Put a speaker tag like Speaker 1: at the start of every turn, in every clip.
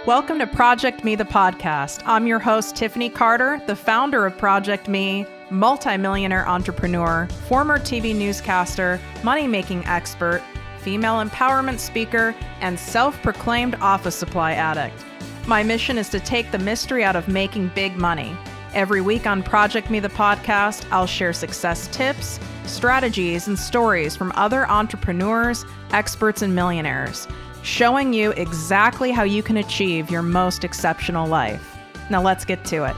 Speaker 1: Welcome to ProjectME, the podcast. I'm your host, Tiffany Carter, the founder of ProjectME, multimillionaire entrepreneur, former TV newscaster, money-making expert, female empowerment speaker, and self-proclaimed office supply addict. My mission is to take the mystery out of making big money. Every week on ProjectME, the podcast, I'll share success tips, strategies, and stories from other entrepreneurs, experts, and millionaires, showing you exactly how you can achieve your most exceptional life. Now let's get to it.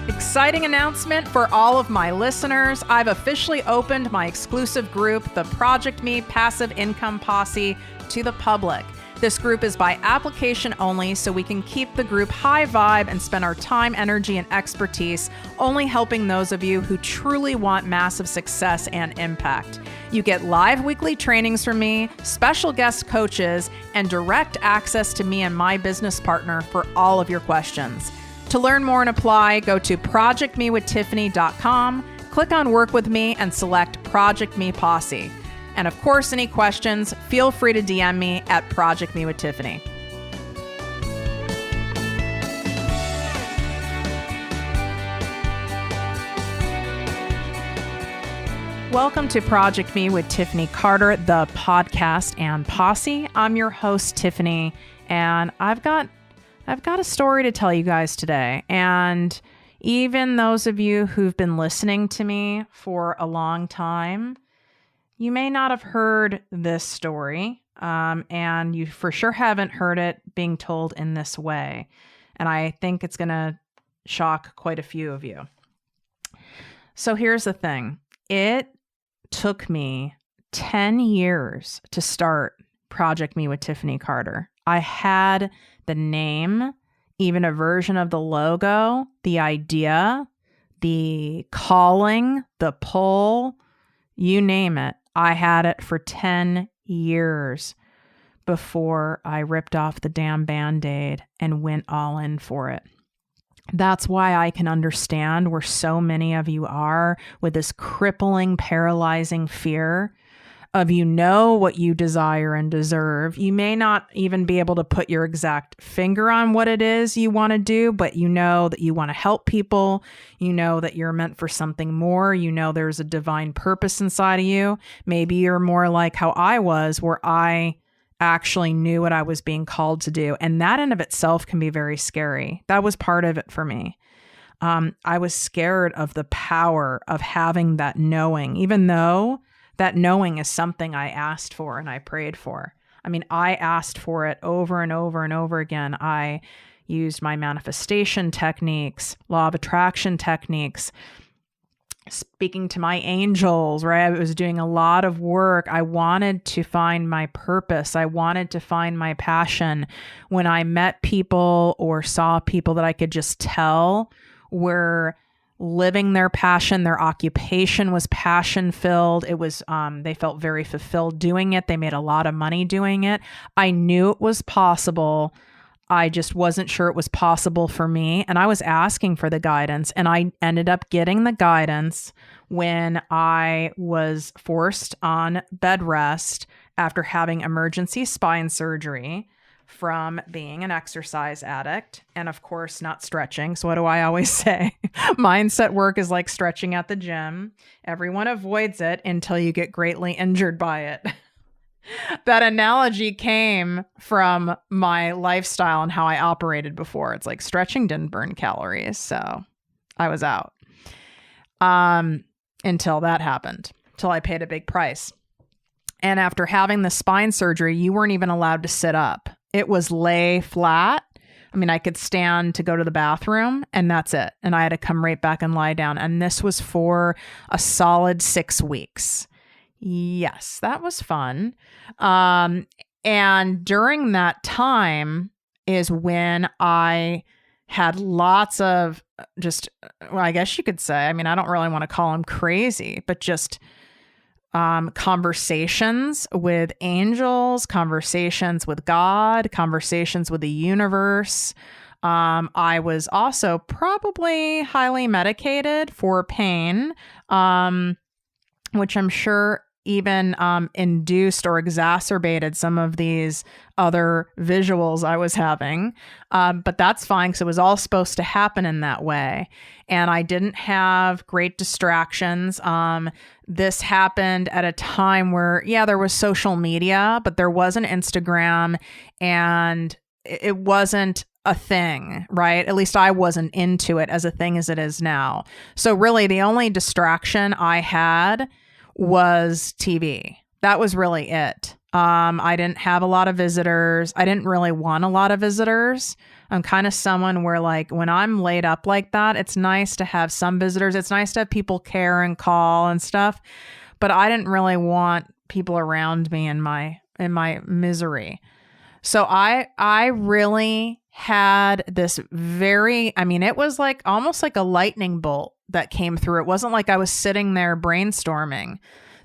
Speaker 1: Exciting announcement for all of my listeners. I've officially opened my exclusive group, the ProjectME Passive Income Posse, to the public. This group is by application only, so we can keep the group high vibe and spend our time, energy, and expertise only helping those of you who truly want massive success and impact. You get live weekly trainings from me, special guest coaches, and direct access to me and my business partner for all of your questions. To learn more and apply, go to projectmewithtiffany.com, click on Work With Me, and select ProjectME Posse. And of course, any questions, feel free to DM me at ProjectME with Tiffany. Welcome to ProjectME with Tiffany Carter, the podcast and posse. I'm your host, Tiffany, and I've got a story to tell you guys today. And even those of you who've been listening to me for a long time, you may not have heard this story, and you for sure haven't heard it being told in this way. And I think it's going to shock quite a few of you. So here's the thing. It took me 10 years to start ProjectME with Tiffany Carter. I had the name, even a version of the logo, the idea, the calling, the pull, you name it. I had it for 10 years before I ripped off the damn Band-Aid and went all in for it. That's why I can understand where so many of you are with this crippling, paralyzing fear of what you desire and deserve. You may not even be able to put your exact finger on what it is you want to do, but you know that you want to help people. You know that you're meant for something more. You know there's a divine purpose inside of you. Maybe you're more like how I was, where I actually knew what I was being called to do. And that in of itself can be very scary. That was part of it for me. I was scared of the power of having that knowing, even though that knowing is something I asked for and I prayed for. I mean, I asked for it over and over and over again. I used my manifestation techniques, law of attraction techniques, speaking to my angels, right? I was doing a lot of work. I wanted to find my purpose. I wanted to find my passion. When I met people or saw people that I could just tell were living their passion, their occupation was passion filled. It was, they felt very fulfilled doing it. They made a lot of money doing it. I knew it was possible. I just wasn't sure it was possible for me. And I was asking for the guidance, and I ended up getting the guidance when I was forced on bed rest after having emergency spine surgery from being an exercise addict and, of course, not stretching. So what do I always say? Mindset work is like stretching at the gym. Everyone avoids it until you get greatly injured by it. That analogy came from my lifestyle and how I operated before. It's like stretching didn't burn calories, so I was out. Until that happened, till I paid a big price. And after having the spine surgery, you weren't even allowed to sit up. It was lay flat. I mean, I could stand to go to the bathroom and that's it. And I had to come right back and lie down. And this was for a solid 6 weeks. Yes, that was fun. And during that time is when I had lots of I guess you could say, I mean, I don't really want to call them crazy, but just conversations with angels, conversations with God, conversations with the universe. I was also probably highly medicated for pain, which I'm sure even induced or exacerbated some of these other visuals I was having. But that's fine because it was all supposed to happen in that way. And I didn't have great distractions. This happened at a time where, yeah, there was social media, but there wasn't Instagram, and it wasn't a thing, right? At least I wasn't into it as a thing as it is now. So really the only distraction I had was TV. That was really it. I didn't have a lot of visitors. I didn't really want a lot of visitors. I'm kind of someone where, like, when I'm laid up like that, it's nice to have some visitors. It's nice to have people care and call and stuff, but I didn't really want people around me in my misery. So I really had this it was like almost like a lightning bolt that came through. It wasn't like I was sitting there brainstorming.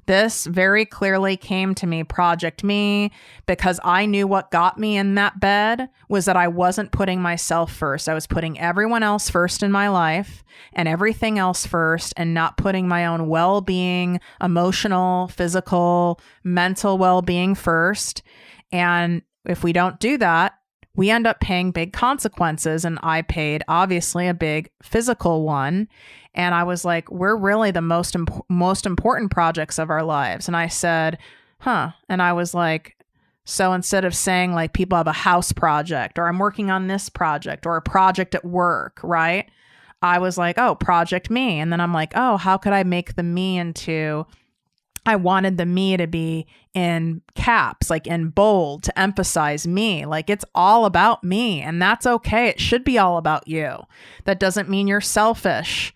Speaker 1: This very clearly came to me, ProjectME, because I knew what got me in that bed was that I wasn't putting myself first. I was putting everyone else first in my life and everything else first, and not putting my own well-being, emotional, physical, mental well-being first. And if we don't do that, we end up paying big consequences. And I paid, obviously, a big physical one. And I was like, we're really the most important projects of our lives. And I said, huh. And I was like, so instead of saying like people have a house project, or I'm working on this project, or a project at work, right? I was like, oh, ProjectME. And then I'm like, oh, how could I make the me into, I wanted the me to be in caps, like in bold, to emphasize me. Like, it's all about me, and that's okay. It should be all about you. That doesn't mean you're selfish,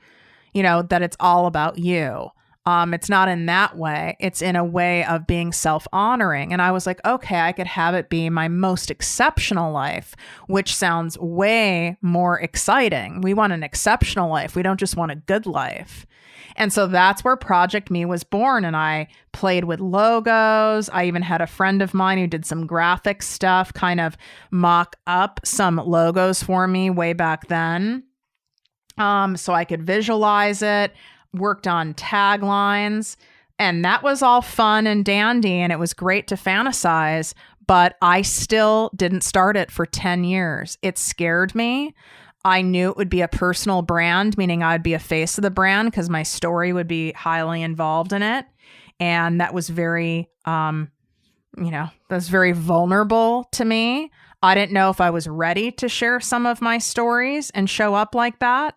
Speaker 1: that it's all about you. It's not in that way. It's in a way of being self-honoring. And I was like, okay, I could have it be my most exceptional life, which sounds way more exciting. We want an exceptional life. We don't just want a good life. And so that's where ProjectME was born. And I played with logos. I even had a friend of mine who did some graphic stuff, kind of mock up some logos for me way back then. So I could visualize it, worked on taglines, and that was all fun and dandy. And it was great to fantasize, but I still didn't start it for 10 years. It scared me. I knew it would be a personal brand, meaning I'd be a face of the brand because my story would be highly involved in it. And that was very, that's very vulnerable to me. I didn't know if I was ready to share some of my stories and show up like that.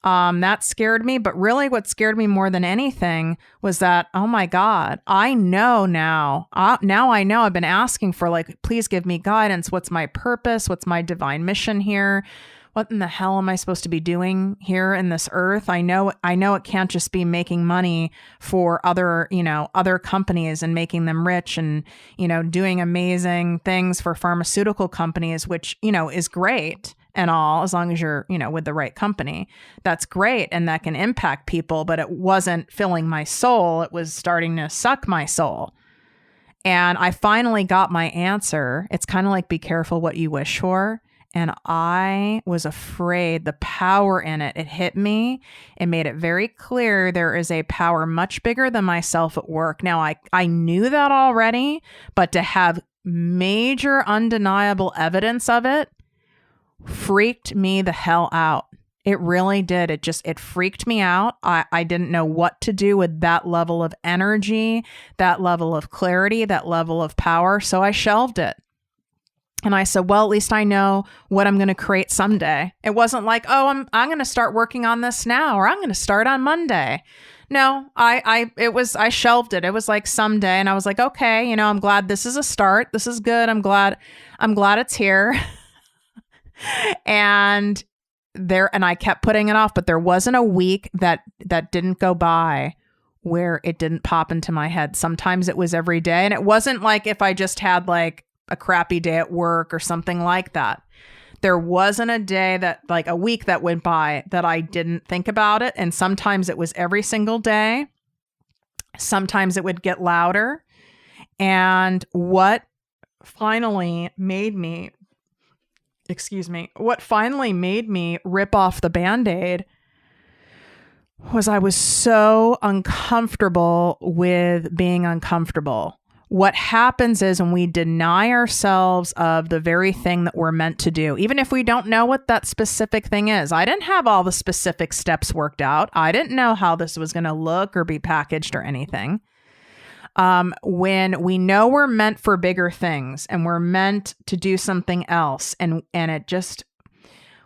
Speaker 1: That scared me. But really what scared me more than anything was that, oh my God, I know now. Now I know. I've been asking for, like, please give me guidance. What's my purpose? What's my divine mission here? What in the hell am I supposed to be doing here in this earth? I know it can't just be making money for other companies and making them rich and, doing amazing things for pharmaceutical companies, which, is great and all, as long as you're, with the right company. That's great. And that can impact people, but it wasn't filling my soul. It was starting to suck my soul. And I finally got my answer. It's kind of like, be careful what you wish for. And I was afraid, the power in it. It hit me. It made it very clear there is a power much bigger than myself at work. Now, I knew that already, but to have major undeniable evidence of it freaked me the hell out. It really did. It freaked me out. I didn't know what to do with that level of energy, that level of clarity, that level of power. So I shelved it. And I said, well, at least I know what I'm going to create someday. It wasn't like, oh, I'm going to start working on this now, or I'm going to start on Monday. No, I shelved it. It was like someday. And I was like, okay, I'm glad this is a start. This is good. I'm glad it's here. And I kept putting it off, but there wasn't a week that didn't go by where it didn't pop into my head. Sometimes it was every day. And it wasn't like if I just had like a crappy day at work or something like that. There wasn't a day a week that went by that I didn't think about it. And sometimes it was every single day. Sometimes it would get louder. And what finally made me rip off the Band-Aid was I was so uncomfortable with being uncomfortable. What happens is when we deny ourselves of the very thing that we're meant to do, even if we don't know what that specific thing is. I didn't have all the specific steps worked out. I didn't know how this was going to look or be packaged or anything. When we know we're meant for bigger things and we're meant to do something else, and it just,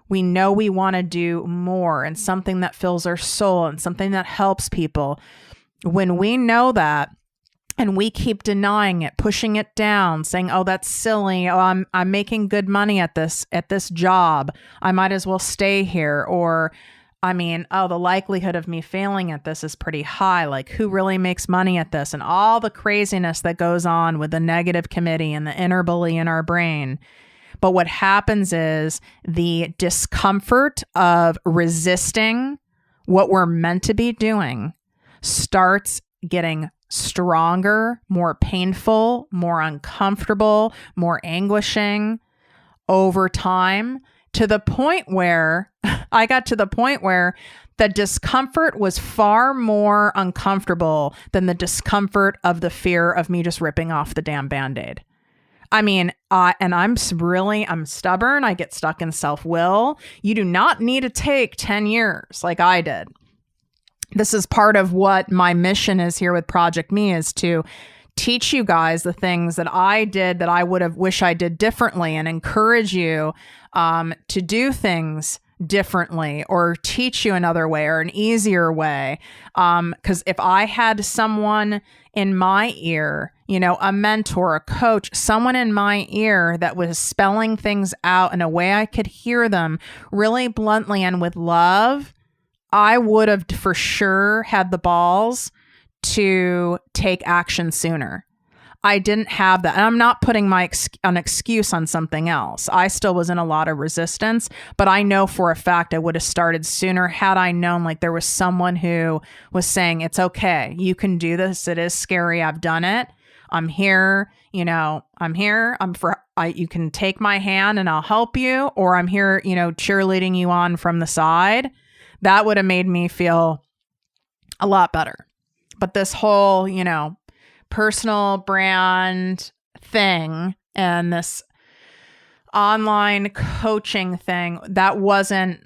Speaker 1: we know we want to do more and something that fills our soul and something that helps people. When we know that, and we keep denying it, pushing it down, saying, "Oh, that's silly. Oh, I'm making good money at this job. I might as well stay here." Or, the likelihood of me failing at this is pretty high. Like, who really makes money at this? And all the craziness that goes on with the negative committee and the inner bully in our brain. But what happens is the discomfort of resisting what we're meant to be doing starts getting stronger, more painful, more uncomfortable, more anguishing over time, to the point where I got to the point where the discomfort was far more uncomfortable than the discomfort of the fear of me just ripping off the damn Band-Aid. And I'm stubborn. I get stuck in self-will. You do not need to take 10 years like I did. This is part of what my mission is here with ProjectME, is to teach you guys the things that I did that I would have wished I did differently, and encourage you to do things differently, or teach you another way or an easier way. Because if I had someone in my ear, a mentor, a coach, someone in my ear that was spelling things out in a way I could hear them really bluntly and with love, I would have for sure had the balls to take action sooner. I didn't have that. And I'm not putting an excuse on something else. I still was in a lot of resistance, but I know for a fact I would have started sooner had I known like there was someone who was saying, "It's okay. You can do this. It is scary. I've done it. I'm here. I'm here. You can take my hand and I'll help you," or "I'm here, cheerleading you on from the side." That would have made me feel a lot better. But this whole, personal brand thing and this online coaching thing, that wasn't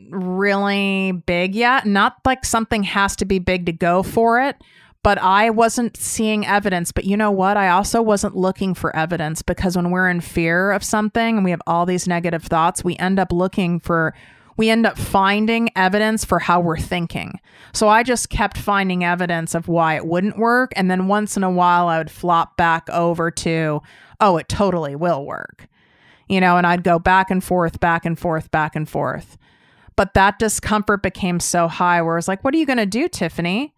Speaker 1: really big yet. Not like something has to be big to go for it, but I wasn't seeing evidence. But you know what? I also wasn't looking for evidence, because when we're in fear of something and we have all these negative thoughts, we end up finding evidence for how we're thinking. So I just kept finding evidence of why it wouldn't work. And then once in a while, I would flop back over to, "Oh, it totally will work." And I'd go back and forth, back and forth, back and forth. But that discomfort became so high where I was like, "What are you going to do, Tiffany?"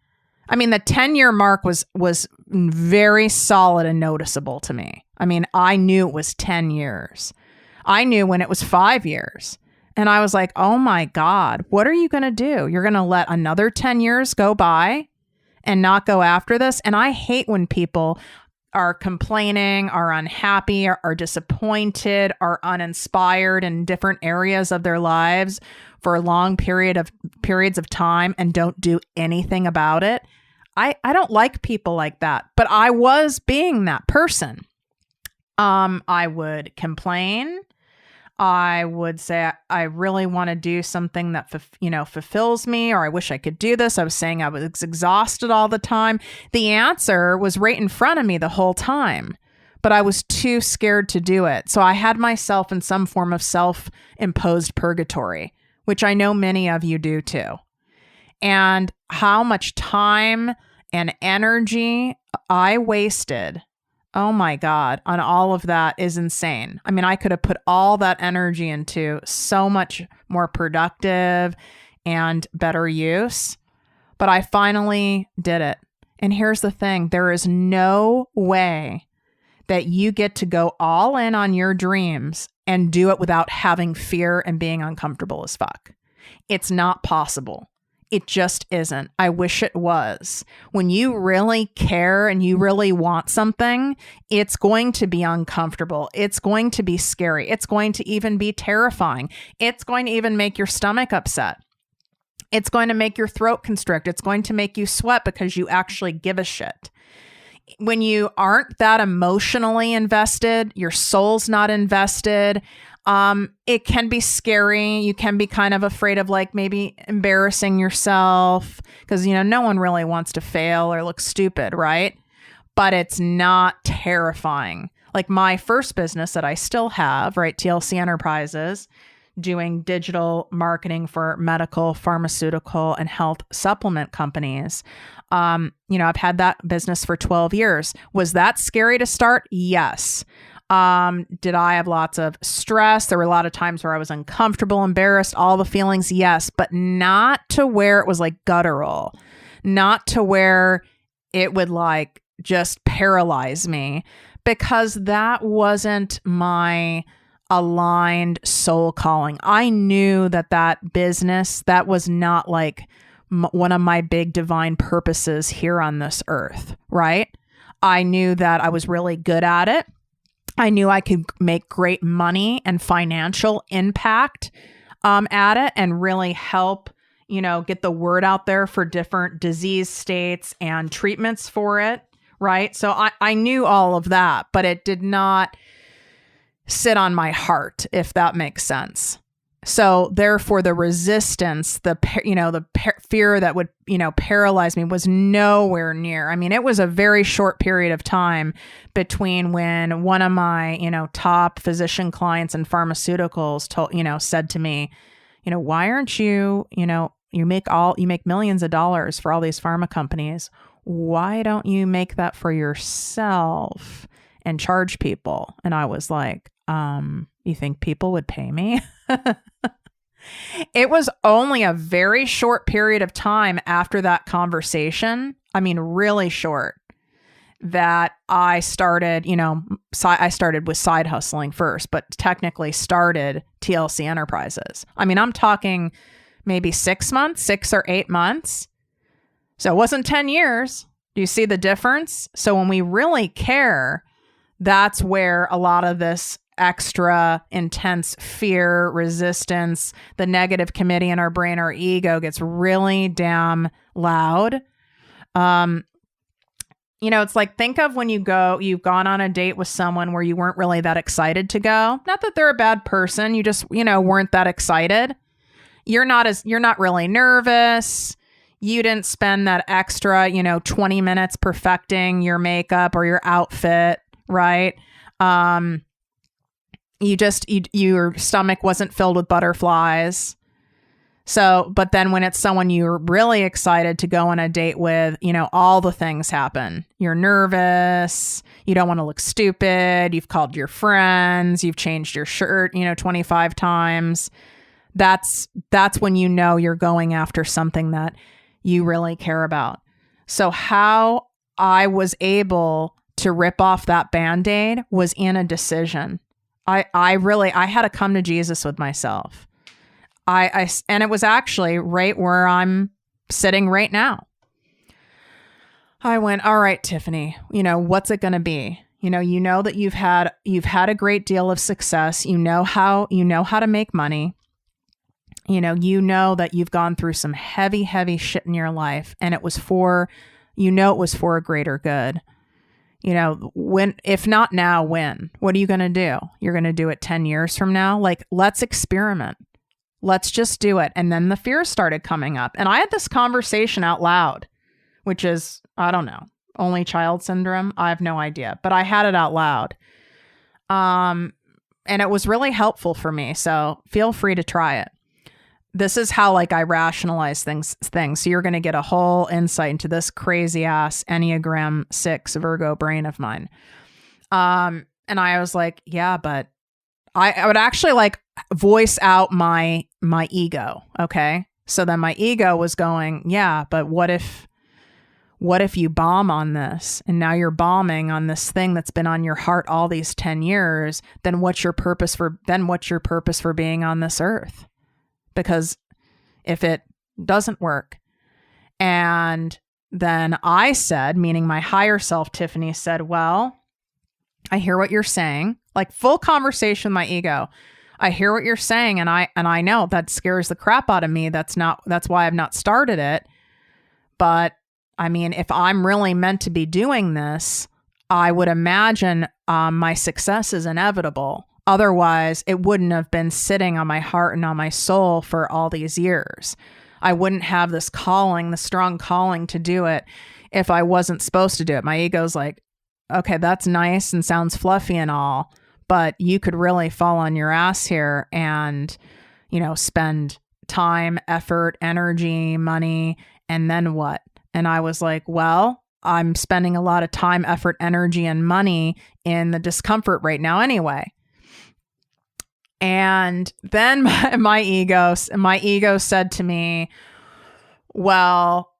Speaker 1: The 10-year mark was very solid and noticeable to me. I knew it was 10 years. I knew when it was 5 years. And I was like, "Oh my God, what are you going to do? You're going to let another 10 years go by and not go after this?" And I hate when people are complaining, are unhappy, are disappointed, are uninspired in different areas of their lives for a long periods of time and don't do anything about it. I don't like people like that, but I was being that person. I would complain. I would say, I really want to do something that, fulfills me, or I wish I could do this. I was saying I was exhausted all the time. The answer was right in front of me the whole time, but I was too scared to do it. So I had myself in some form of self-imposed purgatory, which I know many of you do too. And how much time and energy I wasted, oh my God, on all of that is insane. I could have put all that energy into so much more productive and better use, but I finally did it. And here's the thing. There is no way that you get to go all in on your dreams and do it without having fear and being uncomfortable as fuck. It's not possible. It just isn't. I wish it was. When you really care and you really want something, it's going to be uncomfortable. It's going to be scary. It's going to even be terrifying. It's going to even make your stomach upset. It's going to make your throat constrict. It's going to make you sweat because you actually give a shit. When you aren't that emotionally invested, your soul's not invested, it can be scary. You can be kind of afraid of like maybe embarrassing yourself because, no one really wants to fail or look stupid, right? But it's not terrifying. Like my first business that I still have, right? TLC Enterprises, doing digital marketing for medical, pharmaceutical, and health supplement companies. I've had that business for 12 years. Was that scary to start? Yes. Did I have lots of stress? There were a lot of times where I was uncomfortable, embarrassed, all the feelings. Yes, but not to where it was like guttural, not to where it would like just paralyze me, because that wasn't my aligned soul calling. I knew that business, that was not like one of my big divine purposes here on this earth, right? I knew that I was really good at it. I knew I could make great money and financial impact at it and really help, get the word out there for different disease states and treatments for it, right? So I knew all of that, but it did not sit on my heart, if that makes sense. So therefore, the resistance, the fear that would, paralyze me was nowhere near. I mean, it was a very short period of time between when one of my, top physician clients in pharmaceuticals said to me, why aren't you, you make millions of dollars for all these pharma companies. Why don't you make that for yourself and charge people? And I was like, you think people would pay me? It was only a very short period of time after that conversation. I mean, really short, that I started, I started with side hustling first, but technically started TLC Enterprises. I mean, I'm talking maybe 6 or 8 months. So it wasn't 10 years. Do you see the difference? So when we really care, that's where a lot of this extra intense fear, resistance, the negative committee in our brain, our ego gets really damn loud. It's like, think of when you've gone on a date with someone where you weren't really that excited to go. Not that they're a bad person. You just, weren't that excited. You're not really nervous. You didn't spend that extra, 20 minutes perfecting your makeup or your outfit, right? Your stomach wasn't filled with butterflies. So, but then when it's someone you're really excited to go on a date with, all the things happen. You're nervous. You don't want to look stupid. You've called your friends. You've changed your shirt, 25 times. That's when you're going after something that you really care about. So how I was able to rip off that Band-Aid was in a decision. I had to come to Jesus with myself. And it was actually right where I'm sitting right now. I went, all right, Tiffany, what's it going to be? That you've had a great deal of success. You know how to make money. That you've gone through some heavy, heavy shit in your life, and it was for a greater good. When, if not now, when? What are you going to do? You're going to do it 10 years from now? Like, let's experiment. Let's just do it. And then the fear started coming up. And I had this conversation out loud, which is, I don't know, only child syndrome. I have no idea, but I had it out loud. And it was really helpful for me. So feel free to try it. This is how I rationalize things. So you're going to get a whole insight into this crazy ass Enneagram 6 Virgo brain of mine. And I was like, yeah, but I would actually voice out my ego. Okay. So then my ego was going, yeah, but what if you bomb on this and now you're bombing on this thing that's been on your heart all these 10 years, then what's your purpose for being on this earth? Because if it doesn't work. And then I said, meaning my higher self, Tiffany, said, well, I hear what you're saying. Full conversation with my ego. I hear what you're saying, and I know that scares the crap out of me. That's why I've not started it. But I mean, if I'm really meant to be doing this, I would imagine my success is inevitable. Otherwise, it wouldn't have been sitting on my heart and on my soul for all these years. I wouldn't have this calling, the strong calling to do it if I wasn't supposed to do it. My ego's like, okay, that's nice and sounds fluffy and all, but you could really fall on your ass here and, spend time, effort, energy, money, and then what? And I was like, well, I'm spending a lot of time, effort, energy, and money in the discomfort right now anyway. And then my ego said to me, well,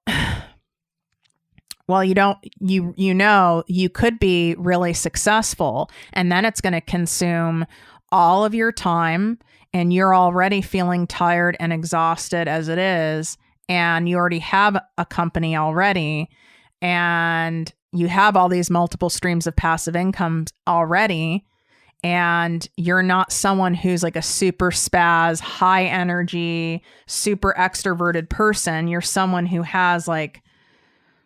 Speaker 1: you could be really successful, and then it's going to consume all of your time, and you're already feeling tired and exhausted as it is, and you already have a company already, and you have all these multiple streams of passive income already, and you're not someone who's like a super spaz, high energy, super extroverted person. You're someone who has like,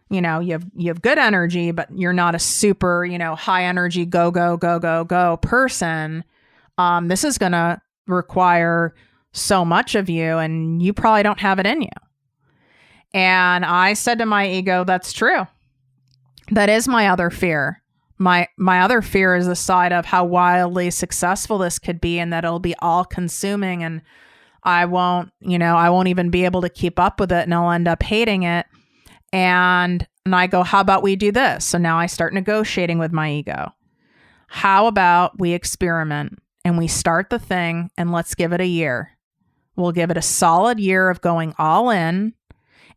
Speaker 1: you have good energy, but you're not a super, high energy, go person. This is going to require so much of you, and you probably don't have it in you. And I said to my ego, that's true. That is my other fear. My other fear is the side of how wildly successful this could be, and that it'll be all consuming, and I won't even be able to keep up with it, and I'll end up hating it. And I go, how about we do this? So now I start negotiating with my ego. How about we experiment and we start the thing, and let's give it a year. We'll give it a solid year of going all in.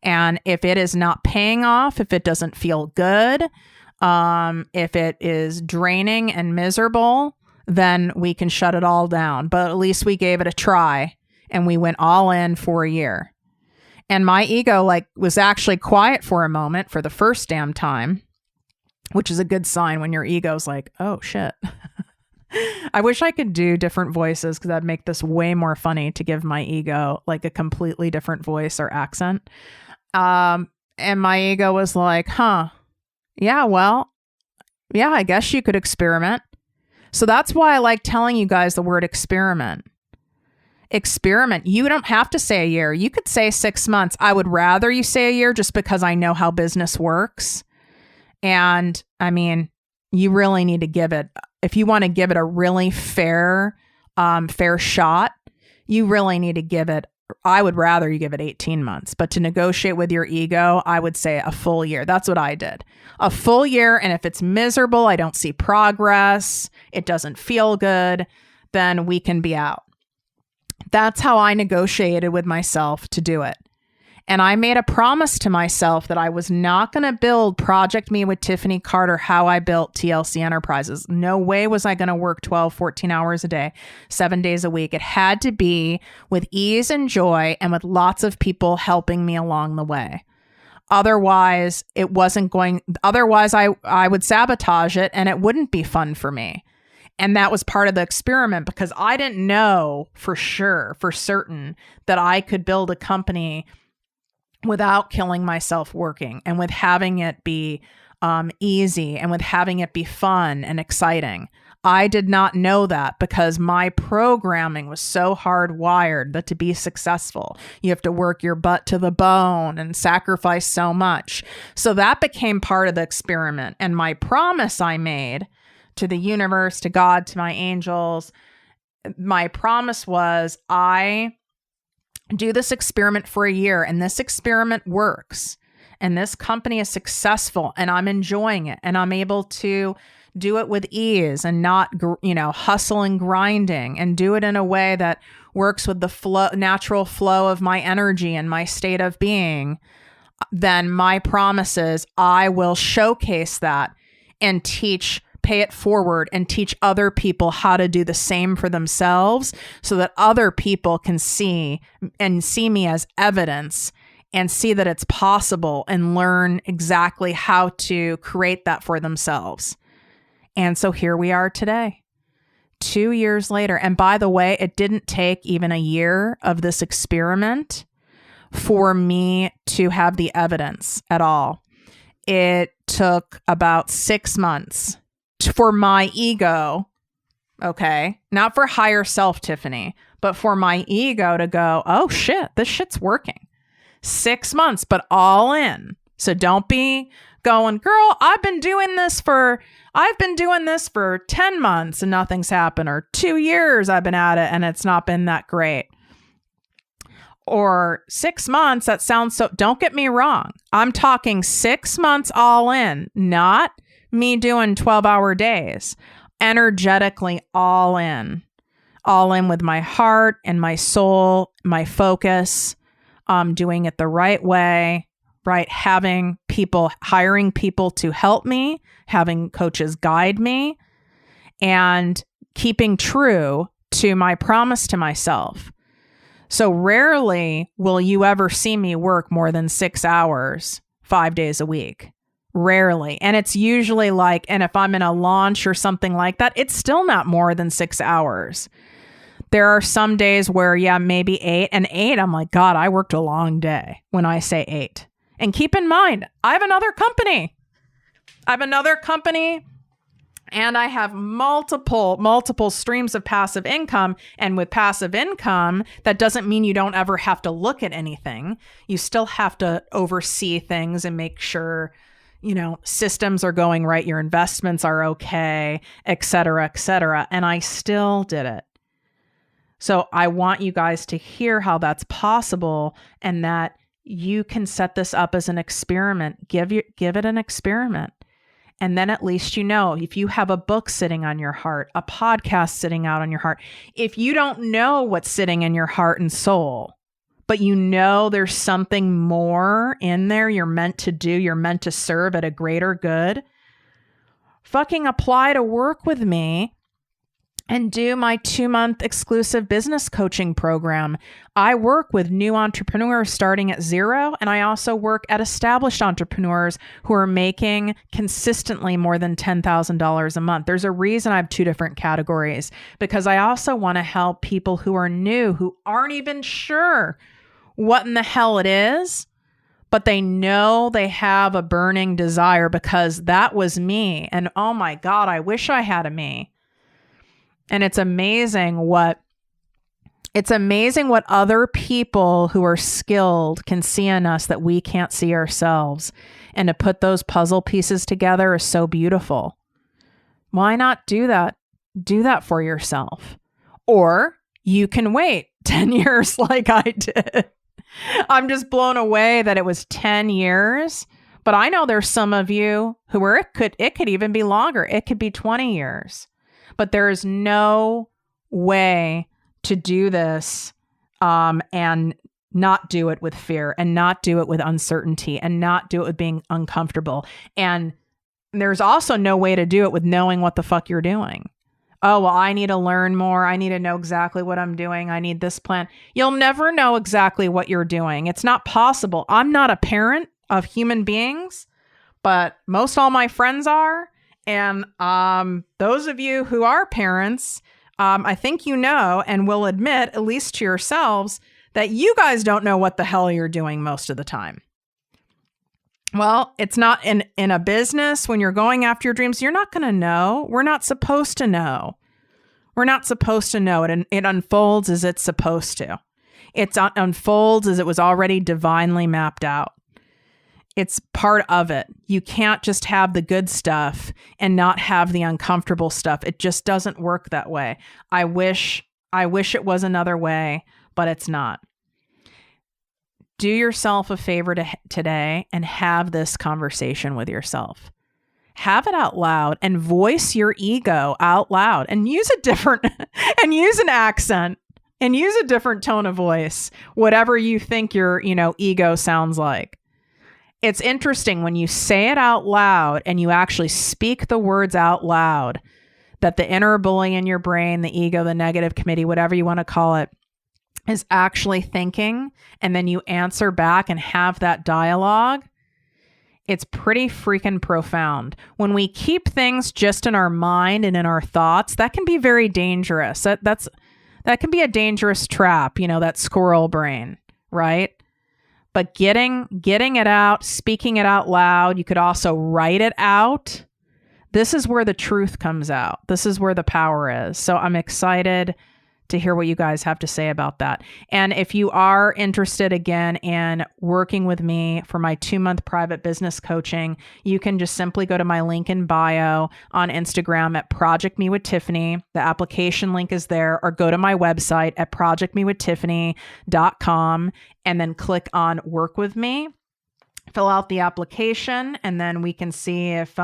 Speaker 1: And if it is not paying off, if it doesn't feel good, if it is draining and miserable, then we can shut it all down. But at least we gave it a try, and we went all in for a year. And my ego was actually quiet for a moment for the first damn time, which is a good sign when your ego's like, oh shit. I wish I could do different voices, because that'd make this way more funny to give my ego like a completely different voice or accent. And my ego was like, yeah, well, yeah, I guess you could experiment. So that's why I like telling you guys the word experiment. Experiment. You don't have to say a year. You could say 6 months. I would rather you say a year, just because I know how business works. And I mean, you really need to give it, if you want to give it a really fair shot, you really need to give it, I would rather you give it 18 months, but to negotiate with your ego, I would say a full year. That's what I did. A full year. And if it's miserable, I don't see progress, it doesn't feel good, then we can be out. That's how I negotiated with myself to do it. And I made a promise to myself that I was not going to build ProjectME with Tiffany Carter how I built TLC Enterprises. No way was I going to work 12, 14 hours a day, 7 days a week. It had to be with ease and joy, and with lots of people helping me along the way. Otherwise, I would sabotage it, and it wouldn't be fun for me. And that was part of the experiment, because I didn't know for certain, that I could build a company without killing myself working, and with having it be easy, and with having it be fun and exciting. I did not know that, because my programming was so hardwired that to be successful, you have to work your butt to the bone and sacrifice so much. So that became part of the experiment. And my promise I made to the universe, to God, to my angels, my promise was, I do this experiment for a year, and this experiment works, and this company is successful, and I'm enjoying it, and I'm able to do it with ease and not, hustle and grinding, and do it in a way that works with the natural flow of my energy and my state of being. Then my promise is, I will showcase that and pay it forward and teach other people how to do the same for themselves, so that other people can see me as evidence, and see that it's possible, and learn exactly how to create that for themselves. And so here we are today. 2 years later, and by the way, it didn't take even a year of this experiment for me to have the evidence at all. It took about 6 months for my ego, okay, not for higher self, Tiffany, but for my ego to go, oh shit, this shit's working. 6 months, but all in. So don't be going, girl, I've been doing this for 10 months and nothing's happened, or 2 years I've been at it and it's not been that great. Or 6 months, that sounds so, don't get me wrong. I'm talking 6 months all in, not me doing 12-hour days, energetically all in with my heart and my soul, my focus, doing it the right way, right? Hiring people to help me, having coaches guide me, and keeping true to my promise to myself. So rarely will you ever see me work more than 6 hours, 5 days a week. Rarely. And it's usually like, and if I'm in a launch or something like that, it's still not more than 6 hours. There are some days where, yeah, maybe 8. And 8, I'm like, God, I worked a long day when I say 8. And keep in mind, I have another company. And I have multiple streams of passive income. And with passive income, that doesn't mean you don't ever have to look at anything. You still have to oversee things and make sure, systems are going right, your investments are okay, et cetera, et cetera. And I still did it. So I want you guys to hear how that's possible and that you can set this up as an experiment. Give it an experiment. And then at least if you have a book sitting on your heart, a podcast sitting out on your heart, if you don't know what's sitting in your heart and soul, but there's something more in there you're meant to do, you're meant to serve at a greater good, fucking apply to work with me and do my 2-month exclusive business coaching program. I work with new entrepreneurs starting at zero, and I also work at established entrepreneurs who are making consistently more than $10,000 a month. There's a reason I have 2 different categories, because I also want to help people who are new, who aren't even sure what in the hell it is, but they know they have a burning desire, because that was me. And oh my God, I wish I had a me. And it's amazing what other people who are skilled can see in us that we can't see ourselves. And to put those puzzle pieces together is so beautiful. Why not do that? Do that for yourself. Or you can wait 10 years like I did. I'm just blown away that it was 10 years. But I know there's some of you who it could even be longer. It could be 20 years. But there is no way to do this and not do it with fear, and not do it with uncertainty, and not do it with being uncomfortable. And there's also no way to do it with knowing what the fuck you're doing. Oh, well, I need to learn more. I need to know exactly what I'm doing. I need this plan. You'll never know exactly what you're doing. It's not possible. I'm not a parent of human beings, but most all my friends are. And those of you who are parents, I think and will admit, at least to yourselves, that you guys don't know what the hell you're doing most of the time. Well, it's not in a business. When you're going after your dreams, you're not going to know. We're not supposed to know. We're not supposed to know it. And it unfolds as it's supposed to. It unfolds as it was already divinely mapped out. It's part of it. You can't just have the good stuff and not have the uncomfortable stuff. It just doesn't work that way. I wish it was another way, but it's not. Do yourself a favor today and have this conversation with yourself. Have it out loud and voice your ego out loud, and use an accent and use a different tone of voice, whatever you think your, ego sounds like. It's interesting when you say it out loud and you actually speak the words out loud, that the inner bully in your brain, the ego, the negative committee, whatever you want to call it, is actually thinking, and then you answer back and have that dialogue. It's pretty freaking profound. When we keep things just in our mind and in our thoughts, that can be very dangerous. That can be a dangerous trap, that squirrel brain, right? But getting it out, speaking it out loud, you could also write it out. This is where the truth comes out. This is where the power is. So I'm excited to hear what you guys have to say about that. And if you are interested again in working with me for my 2-month private business coaching, you can just simply go to my link in bio on Instagram at ProjectME with Tiffany. The application link is there, or go to my website at ProjectMeWithTiffany.com and then click on work with me. Fill out the application, and then we can see if,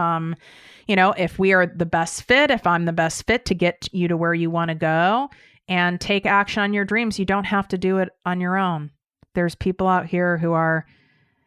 Speaker 1: if we are the best fit, if I'm the best fit to get you to where you want to go. And take action on your dreams. You don't have to do it on your own. There's people out here who are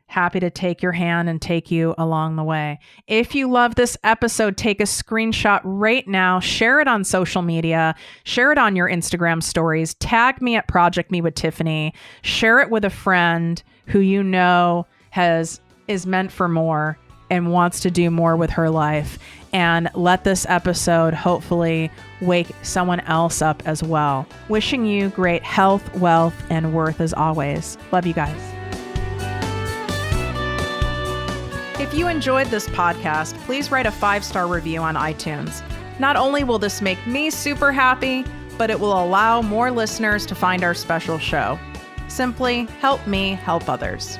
Speaker 1: happy to take your hand and take you along the way. If you love this episode, take a screenshot right now, share it on social media, share it on your Instagram stories, tag me at ProjectME with Tiffany, share it with a friend who you know is meant for more and wants to do more with her life. And let this episode hopefully wake someone else up as well. Wishing you great health, wealth, and worth as always. Love you guys. If you enjoyed this podcast, please write a 5-star review on iTunes. Not only will this make me super happy, but it will allow more listeners to find our special show. Simply help me help others.